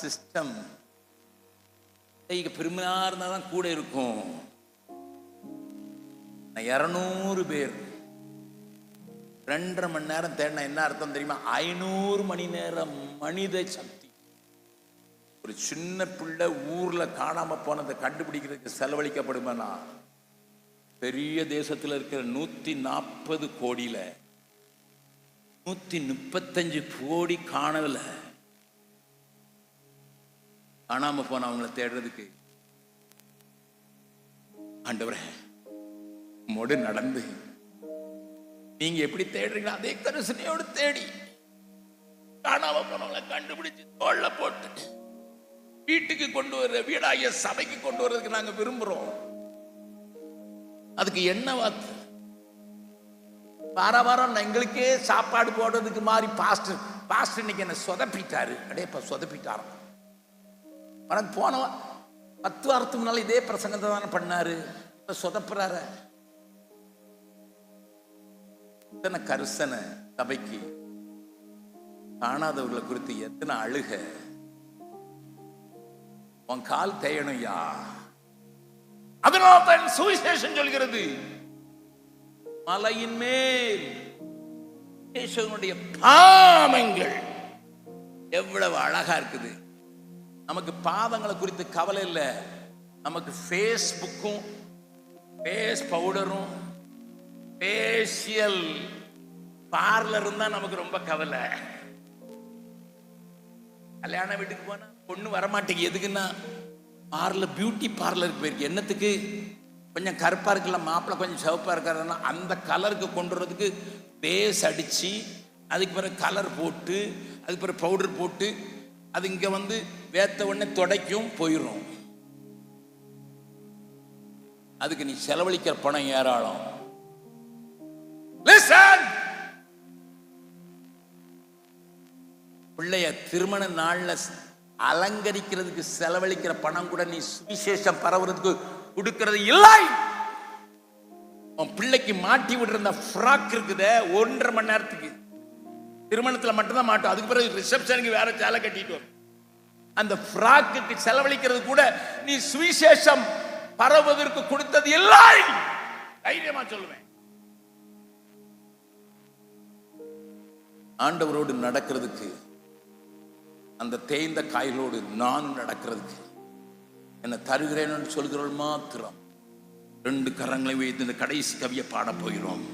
System. பெருமையா இருந்தாதான் கூட இருக்கும். 200 பேர் 2.5 மணி நேரம் தேடினா என்ன அர்த்தம் தெரியுமா? 500 மணி நேரம் மனித சக்தி. ஒரு சின்ன பிள்ளை ஊர்ல காணாம போனதை கண்டுபிடிக்கிறதுக்கு செலவழிக்கப்படுமானா, பெரிய தேசத்துல இருக்கிற 140 கோடியில 135 கோடி காணல. காணாம போன அவங்கள தேடுறதுக்கு ஆண்டவரே மொடு நடந்து நீங்க எப்படி தேடுறீங்களோ அதே கரிசனையோடு தேடி காணாம போனவங்களை கண்டுபிடிச்சு தோள்ல போட்டு வீட்டுக்கு கொண்டு வர, வீடாகிய சபைக்கு கொண்டு வர்றதுக்கு நாங்க விரும்புறோம். அதுக்கு என்ன வார்த்தை? வாரம் எங்களுக்கே சாப்பாடு போடுறதுக்கு மாதிரி பாஸ்டர் இன்னைக்கு என்ன சொதப்பிட்டாரு. அடேப்பா சொதப்பிட்டாராம். உனக்கு போன 10 வாரத்துக்கு முன்னால இதே பிரசங்கத்தை தானே பண்ணாரு, இப்ப சொதப்புறாரு. எத்தனை கரிசனை சபைக்கு, காணாதவர்களை குறித்து எத்தனை அழுக. உன் கால் தேயணும்யா. அதனால தான் சுவிசேஷம் சொல்கிறது, மலையின் மேல் இயேசுவினுடைய பாதங்கள் எவ்வளவு அழகா இருக்குது. நமக்கு பாதங்களை குறித்து கவலை இல்லை. நமக்கு ஃபேஸ்புக்கும் ஃபேஸ் பவுடரும் ஃபேஷியல் பார்லரும் தான் நமக்கு ரொம்ப கவலை. கல்யாண வீட்டுக்கு போனா பொண்ணு வரமாட்டேங்க. எதுக்குன்னா பார்லர், பியூட்டி பார்லருக்கு போயிருக்கு. என்னத்துக்கு? கொஞ்சம் கருப்பா இருக்குல்ல மாப்பிள்ளை, கொஞ்சம் சிவப்பா இருக்காருன்னா அந்த கலருக்கு கொண்டு வரதுக்கு பேஸ் அடிச்சு, அதுக்கு பிறகு கலர் போட்டு, அதுக்கு பிறகு பவுடர் போட்டு, அது இங்க வந்து வேத்த உடனே துடைக்கும் போயிடும். அதுக்கு நீ செலவழிக்கிற பணம் ஏராளம். பிள்ளைய திருமண நாள்ல அலங்கரிக்கிறதுக்கு செலவழிக்கிற பணம் கூட நீ சுவிசேஷம் பரவுறதுக்கு கொடுக்கிறது இல்லை. உன் பிள்ளைக்கு மாட்டி விடுற ஃப்ராக் இருக்குதே 1.5 மணி நேரத்துக்கு, திருமணத்துல மட்டும்தான் மாட்டோம், அதுக்கு பிறகு ரிசப்ஷனுக்கு வேற சேலை கட்டிட்டு வரும். அந்த ஃப்ராக்கு செலவழிக்கிறது கூட நீ சுவிசேஷம் பரவுவதற்கு கொடுத்தது இல்லை. தைரியமா சொல்லுவேன். ஆண்டவரோடு நடக்கிறதுக்கு, அந்த தேய்ந்த காய்களோடு நான் நடக்கிறதுக்கு என்ன தருகிறேன்னு சொல்கிறவள் மாத்திரம் 2 கரங்களை வைத்து இந்த கடைசி கவியை பாட போகிறோம்.